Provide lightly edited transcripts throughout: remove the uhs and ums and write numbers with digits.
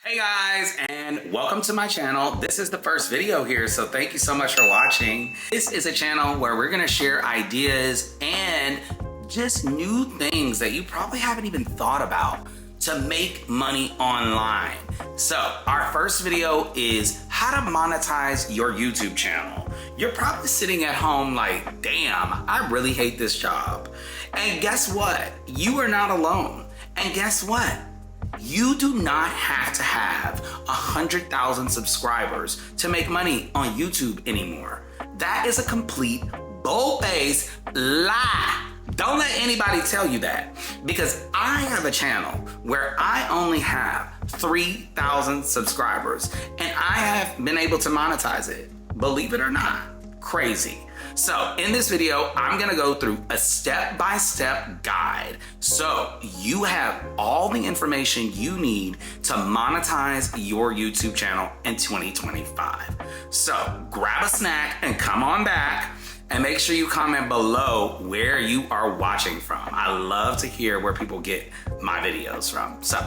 Hey guys, and welcome to my channel. This is the first video here, so thank you so much for watching. This is a channel where we're gonna share ideas and just new things that you probably haven't even thought about to make money online. So our first video is how to monetize your YouTube channel. You're probably sitting at home like, damn, I really hate this job. And guess what? You are not alone. And guess what? You do not have to have 100,000 subscribers to make money on YouTube anymore. That is a complete bold-faced lie. Don't let anybody tell you that, because I have a channel where I only have 3,000 subscribers and I have been able to monetize it. Believe it or not, crazy. So in this video, I'm gonna go through a step-by-step guide so you have all the information you need to monetize your YouTube channel in 2025. So grab a snack and come on back, and make sure you comment below where you are watching from. I love to hear where people get my videos from. So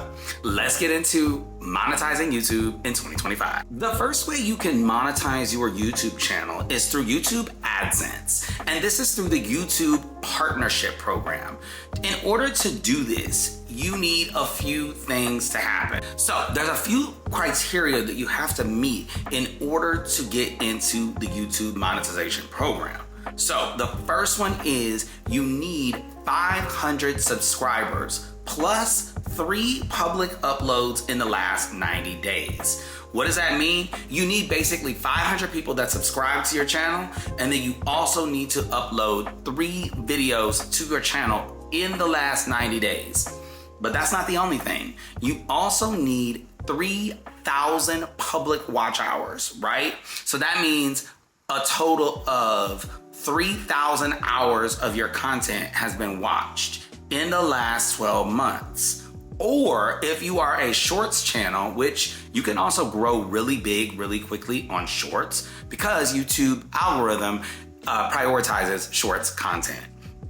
let's get into monetizing YouTube in 2025. The first way you can monetize your YouTube channel is through YouTube Adsense. And this is through the YouTube Partnership Program. In order to do this, you need a few things to happen. So there's a few criteria that you have to meet in order to get into the YouTube Monetization Program. So the first one is you need 500 subscribers plus 3 public uploads in the last 90 days. What does that mean? You need basically 500 people that subscribe to your channel, and then you also need to upload 3 videos to your channel in the last 90 days. But that's not the only thing. You also need 3,000 public watch hours, right? So that means a total of 3,000 hours of your content has been watched in the last 12 months. Or if you are a shorts channel, which you can also grow really big, really quickly on shorts because YouTube algorithm prioritizes shorts content.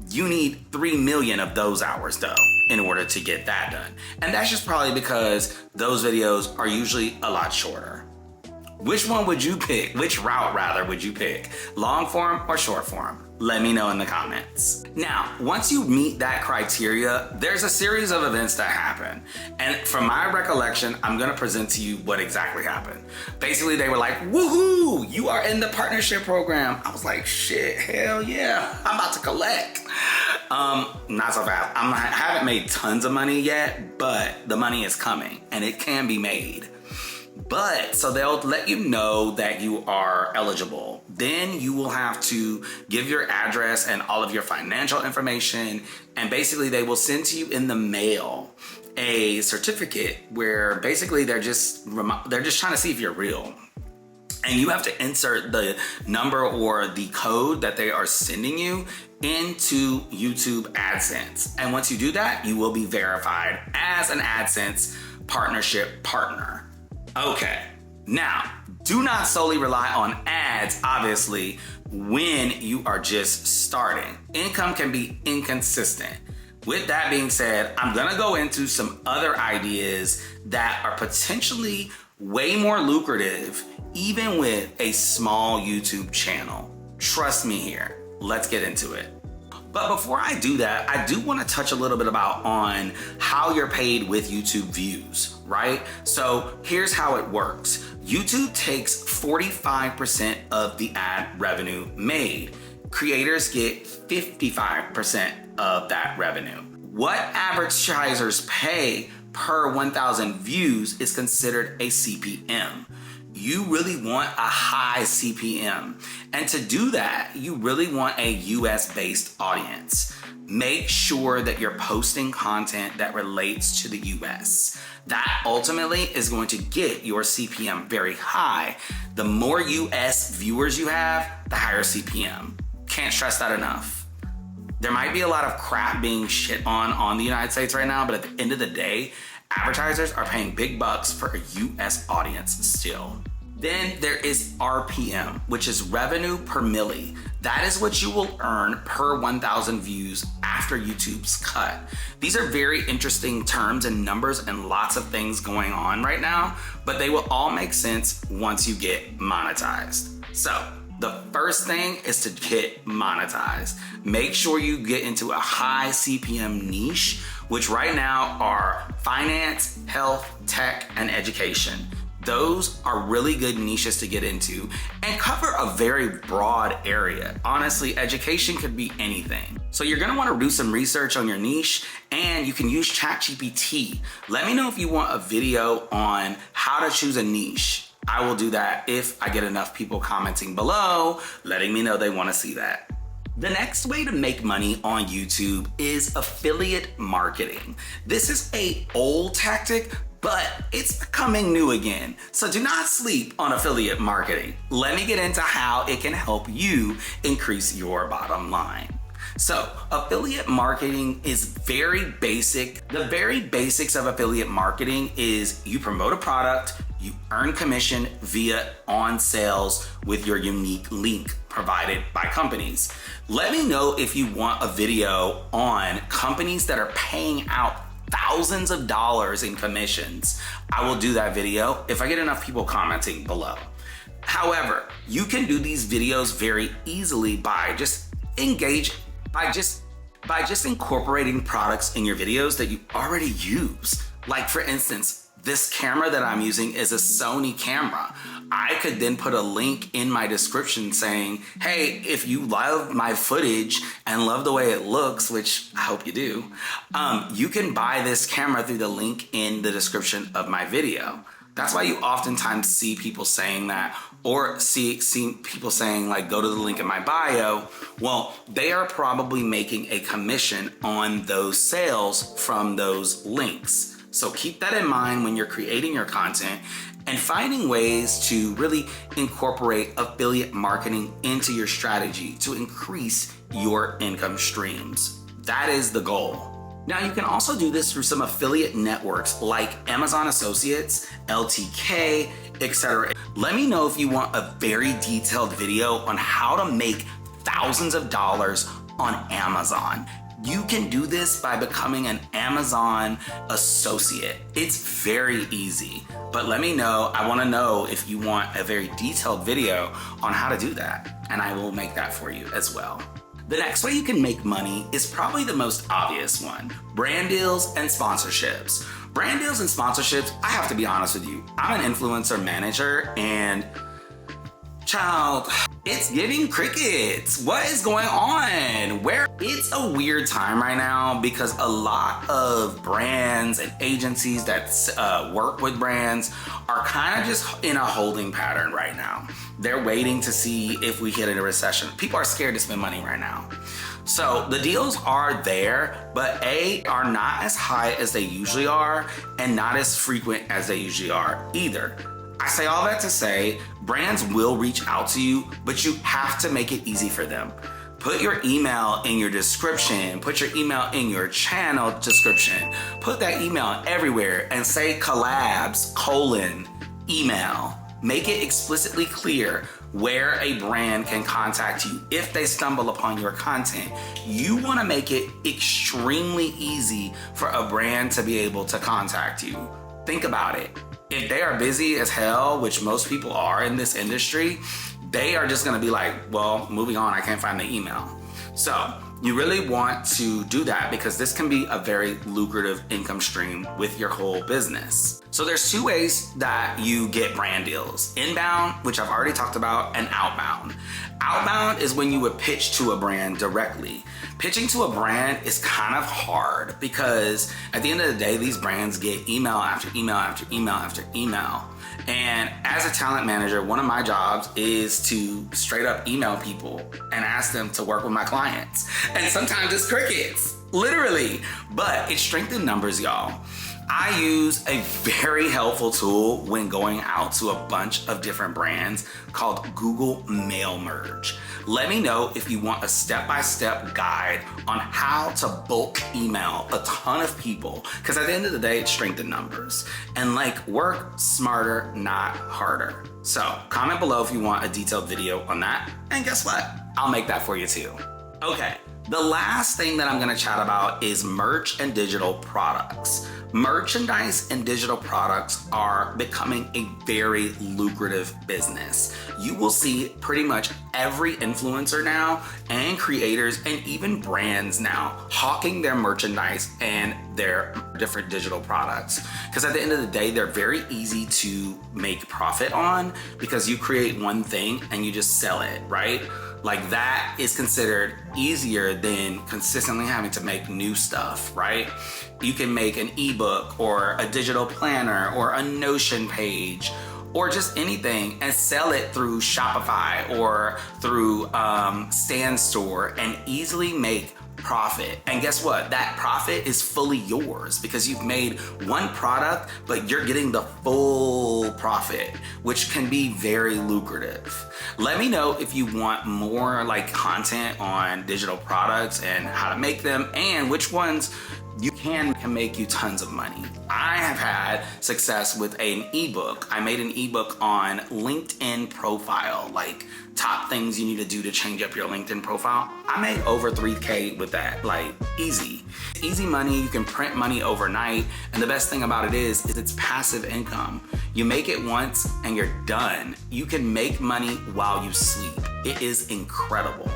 You need 3 million of those hours though in order to get that done. And that's just probably because those videos are usually a lot shorter. Which one would you pick? Which route rather would you pick? Long form or short form? Let me know in the comments. Now, once you meet that criteria, there's a series of events that happen. And from my recollection, I'm gonna present to you what exactly happened. Basically, they were like, woohoo, you are in the partnership program. I was like, shit, hell yeah, I'm about to collect. Not so fast. I haven't made tons of money yet, but the money is coming and it can be made. But so they'll let you know that you are eligible. Then you will have to give your address and all of your financial information. And basically they will send to you in the mail a certificate where basically they're just trying to see if you're real. And you have to insert the number or the code that they are sending you into YouTube AdSense. And once you do that, you will be verified as an AdSense partnership partner. Okay, now do not solely rely on ads, obviously, when you are just starting. Income can be inconsistent. With that being said, I'm gonna go into some other ideas that are potentially way more lucrative, even with a small YouTube channel. Trust me here, let's get into it. But before I do that, I do want to touch a little bit on how you're paid with YouTube views, right? So here's how it works. YouTube takes 45% of the ad revenue made. Creators get 55% of that revenue. What advertisers pay per 1,000 views is considered a CPM. You really want a high CPM. And to do that, you really want a US-based audience. Make sure that you're posting content that relates to the US. That ultimately is going to get your CPM very high. The more US viewers you have, the higher CPM. Can't stress that enough. There might be a lot of crap being shit on the United States right now, but at the end of the day, advertisers are paying big bucks for a US audience still. Then there is RPM, which is revenue per milli. That is what you will earn per 1,000 views after YouTube's cut. These are very interesting terms and numbers and lots of things going on right now, but they will all make sense once you get monetized. So the first thing is to get monetized. Make sure you get into a high CPM niche, which right now are finance, health, tech, and education. Those are really good niches to get into and cover a very broad area. Honestly, education could be anything. So you're gonna wanna do some research on your niche, and you can use ChatGPT. Let me know if you want a video on how to choose a niche. I will do that if I get enough people commenting below, letting me know they wanna see that. The next way to make money on YouTube is affiliate marketing. This is an old tactic, but it's becoming new again. So do not sleep on affiliate marketing. Let me get into how it can help you increase your bottom line. So affiliate marketing is very basic. The very basics of affiliate marketing is you promote a product, you earn commission via on sales with your unique link provided by companies. Let me know if you want a video on companies that are paying out thousands of dollars in commissions. I will do that video if I get enough people commenting below. However, you can do these videos very easily by just incorporating products in your videos that you already use. Like for instance, this camera that I'm using is a Sony camera. I could then put a link in my description saying, hey, if you love my footage and love the way it looks, which I hope you do, you can buy this camera through the link in the description of my video. That's why you oftentimes see people saying that, or see people saying like, go to the link in my bio. Well, they are probably making a commission on those sales from those links. So keep that in mind when you're creating your content and finding ways to really incorporate affiliate marketing into your strategy to increase your income streams. That is the goal. Now you can also do this through some affiliate networks like Amazon Associates, LTK, etc. Let me know if you want a very detailed video on how to make thousands of dollars on Amazon. You can do this by becoming an Amazon associate. It's very easy, but let me know. I want to know if you want a very detailed video on how to do that, and I will make that for you as well. The next way you can make money is probably the most obvious one: brand deals and sponsorships. Brand deals and sponsorships, I have to be honest with you, I'm an influencer manager, and child, it's giving crickets. What is going on? It's a weird time right now because a lot of brands and agencies that work with brands are kind of just in a holding pattern right now. They're waiting to see if we hit a recession. People are scared to spend money right now. So the deals are there, but are not as high as they usually are and not as frequent as they usually are either. I say all that to say, brands will reach out to you, but you have to make it easy for them. Put your email in your description, put your email in your channel description, put that email everywhere and say collabs, email. Make it explicitly clear where a brand can contact you if they stumble upon your content. You wanna make it extremely easy for a brand to be able to contact you. Think about it. If they are busy as hell, which most people are in this industry, they are just gonna be like, well, moving on, I can't find the email. So you really want to do that because this can be a very lucrative income stream with your whole business. So there's two ways that you get brand deals: inbound, which I've already talked about, and outbound. Outbound is when you would pitch to a brand directly. Pitching to a brand is kind of hard because at the end of the day, these brands get email after email after email after email. And as a talent manager, one of my jobs is to straight up email people and ask them to work with my clients. And sometimes it's crickets, literally, but it's strength in numbers, y'all. I use a very helpful tool when going out to a bunch of different brands called Google Mail Merge. Let me know if you want a step-by-step guide on how to bulk email a ton of people, because at the end of the day, it's strength in numbers. And like, work smarter, not harder. So comment below if you want a detailed video on that. And guess what? I'll make that for you too. Okay, the last thing that I'm gonna chat about is merch and digital products. Merchandise and digital products are becoming a very lucrative business. You will see pretty much every influencer now and creators and even brands now hawking their merchandise and their different digital products. Because at the end of the day, they're very easy to make profit on because you create one thing and you just sell it, right? Like, that is considered easier than consistently having to make new stuff, right? You can make an ebook or a digital planner or a Notion page or just anything and sell it through Shopify or through Stand Store and easily make profit. And guess what? That profit is fully yours because you've made one product, but you're getting the full profit, which can be very lucrative. Let me know if you want more like content on digital products and how to make them and which ones you can make you tons of money. I have had success with an ebook. I made an ebook on LinkedIn profile, like top things you need to do to change up your LinkedIn profile. I made over 3K with that, like easy. Easy money, you can print money overnight. And the best thing about it is it's passive income. You make it once and you're done. You can make money while you sleep. It is incredible.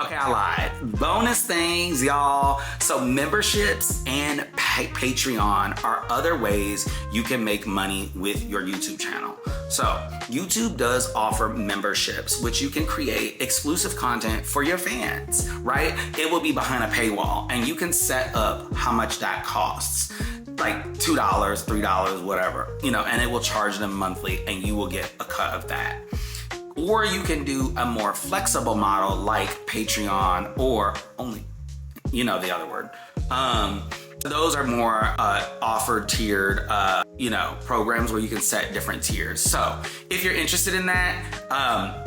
Okay, I lied. Bonus things, y'all. So memberships and Patreon are other ways you can make money with your YouTube channel. So YouTube does offer memberships, which you can create exclusive content for your fans, right? It will be behind a paywall and you can set up how much that costs. Like $2, $3, whatever, you know, and it will charge them monthly and you will get a cut of that. Or you can do a more flexible model like Patreon or only, you know, the other word. Those are more offered tiered, programs where you can set different tiers. So if you're interested in that,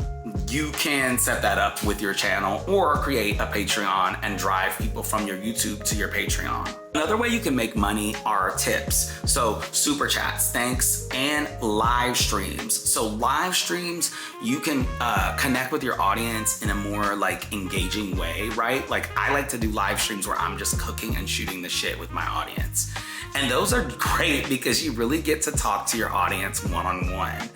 you can set that up with your channel or create a Patreon and drive people from your YouTube to your Patreon. Another way you can make money are tips. So super chats, thanks, and live streams. So live streams, you can connect with your audience in a more like engaging way, right? Like, I like to do live streams where I'm just cooking and shooting the shit with my audience. And those are great because you really get to talk to your audience one-on-one.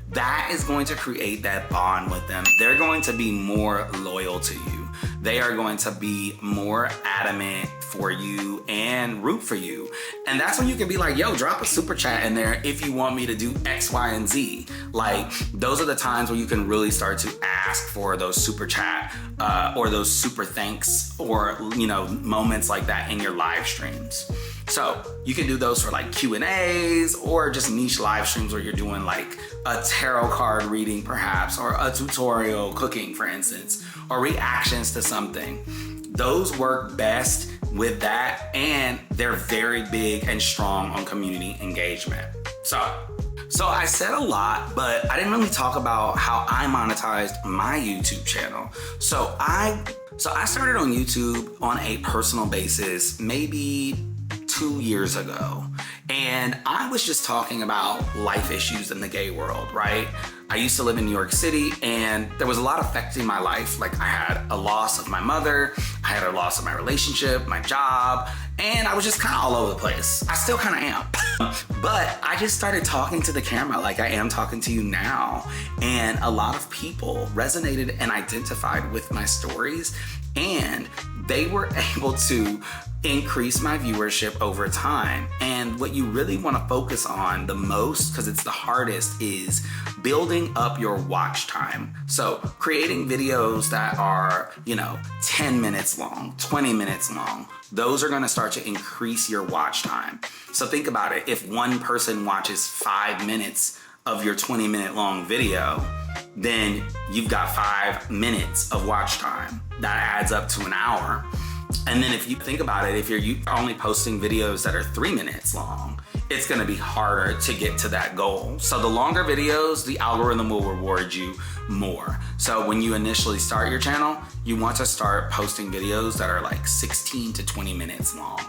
That is going to create that bond with them. They're going to be more loyal to you. They are going to be more adamant for you and root for you. And that's when you can be like, yo, drop a super chat in there if you want me to do X, Y, and Z. Like, those are the times where you can really start to ask for those super chat or those super thanks or, you know, moments like that in your live streams. So you can do those for like Q&As or just niche live streams where you're doing like a tarot card reading perhaps, or a tutorial cooking, for instance, or reactions to something. Those work best with that, and they're very big and strong on community engagement. So I said a lot, but I didn't really talk about how I monetized my YouTube channel. So I started on YouTube on a personal basis maybe 2 years ago. And I was just talking about life issues in the gay world, right? I used to live in New York City and there was a lot affecting my life. Like, I had a loss of my mother, I had a loss of my relationship, my job, and I was just kind of all over the place. I still kind of am. But I just started talking to the camera like I am talking to you now. And a lot of people resonated and identified with my stories, and they were able to increase my viewership over time. And what you really want to focus on the most, because it's the hardest, is building up your watch time. So creating videos that are, 10 minutes long, 20 minutes long, those are going to start to increase your watch time. So think about it. If one person watches 5 minutes of your 20-minute long video, then you've got 5 minutes of watch time. That adds up to an hour. And then if you think about it, if you're only posting videos that are 3 minutes long, it's gonna be harder to get to that goal. So the longer videos, the algorithm will reward you more. So when you initially start your channel, you want to start posting videos that are like 16 to 20 minutes long.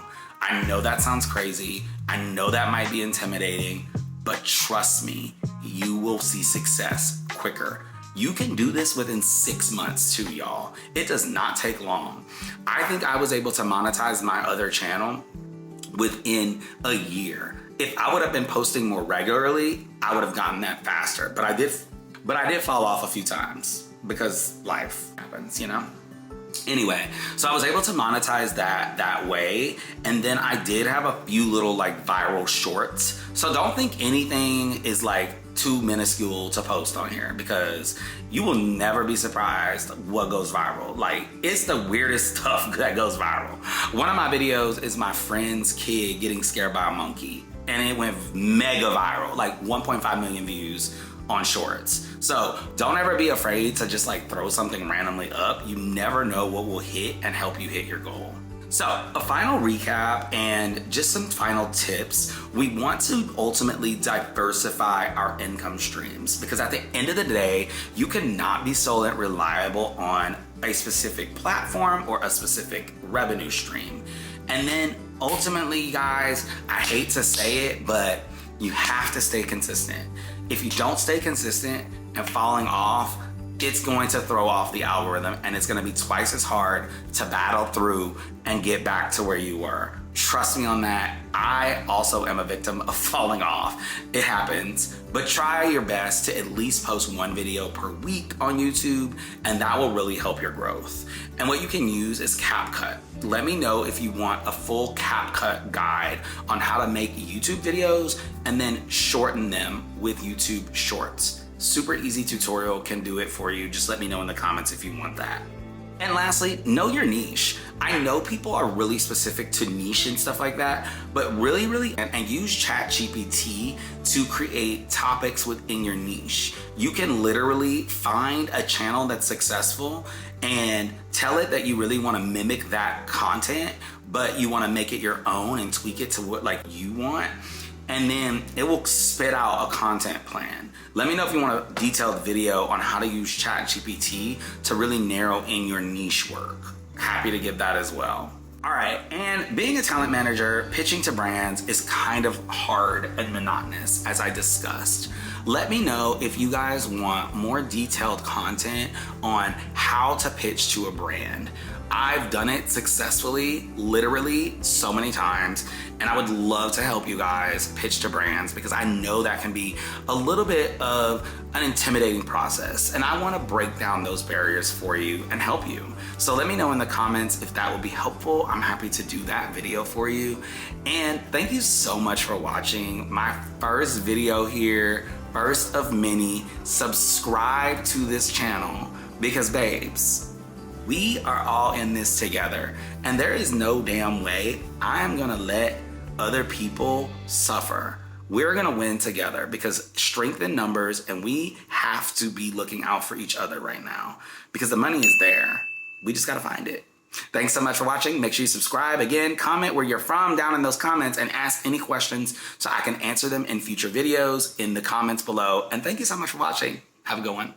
I know that sounds crazy. I know that might be intimidating, but trust me, you will see success quicker. You can do this within 6 months too, y'all. It does not take long. I think I was able to monetize my other channel within a year. If I would have been posting more regularly, I would have gotten that faster. But I did fall off a few times because life happens, you know? Anyway, so I was able to monetize that way. And then I did have a few little like viral shorts. So don't think anything is like too minuscule to post on here, because you will never be surprised what goes viral. Like, it's the weirdest stuff that goes viral. One of my videos is my friend's kid getting scared by a monkey, and it went mega viral, like 1.5 million views on shorts. So don't ever be afraid to just like throw something randomly up. You never know what will hit and help you hit your goal. So a final recap and just some final tips. We want to ultimately diversify our income streams, because at the end of the day, you cannot be solely reliable on a specific platform or a specific revenue stream. And then ultimately, guys, I hate to say it, but you have to stay consistent. If you don't stay consistent and falling off, it's going to throw off the algorithm, and it's going to be twice as hard to battle through and get back to where you were. Trust me on that. I also am a victim of falling off. It happens, but try your best to at least post 1 video per week on YouTube, and that will really help your growth. And what you can use is CapCut. Let me know if you want a full CapCut guide on how to make YouTube videos and then shorten them with YouTube Shorts. Super easy tutorial, can do it for you. Just let me know in the comments if you want that. And lastly, know your niche. I know people are really specific to niche and stuff like that, but really, and use ChatGPT to create topics within your niche. You can literally find a channel that's successful and tell it that you really want to mimic that content, but you want to make it your own and tweak it to what like you want. And then it will spit out a content plan. Let me know if you want a detailed video on how to use ChatGPT to really narrow in your niche work. Happy to give that as well. All right, and being a talent manager, pitching to brands is kind of hard and monotonous, as I discussed. Let me know if you guys want more detailed content on how to pitch to a brand. I've done it successfully, literally so many times, and I would love to help you guys pitch to brands, because I know that can be a little bit of an intimidating process, and I want to break down those barriers for you and help you. So let me know in the comments if that would be helpful. I'm happy to do that video for you. And thank you so much for watching my first video here, first of many. Subscribe to this channel, because babes, we are all in this together, and there is no damn way I am gonna let other people suffer. We're gonna win together, because strength in numbers, and we have to be looking out for each other right now, because the money is there. We just gotta find it. Thanks so much for watching. Make sure you subscribe. Again, comment where you're from down in those comments and ask any questions so I can answer them in future videos in the comments below. And thank you so much for watching. Have a good one.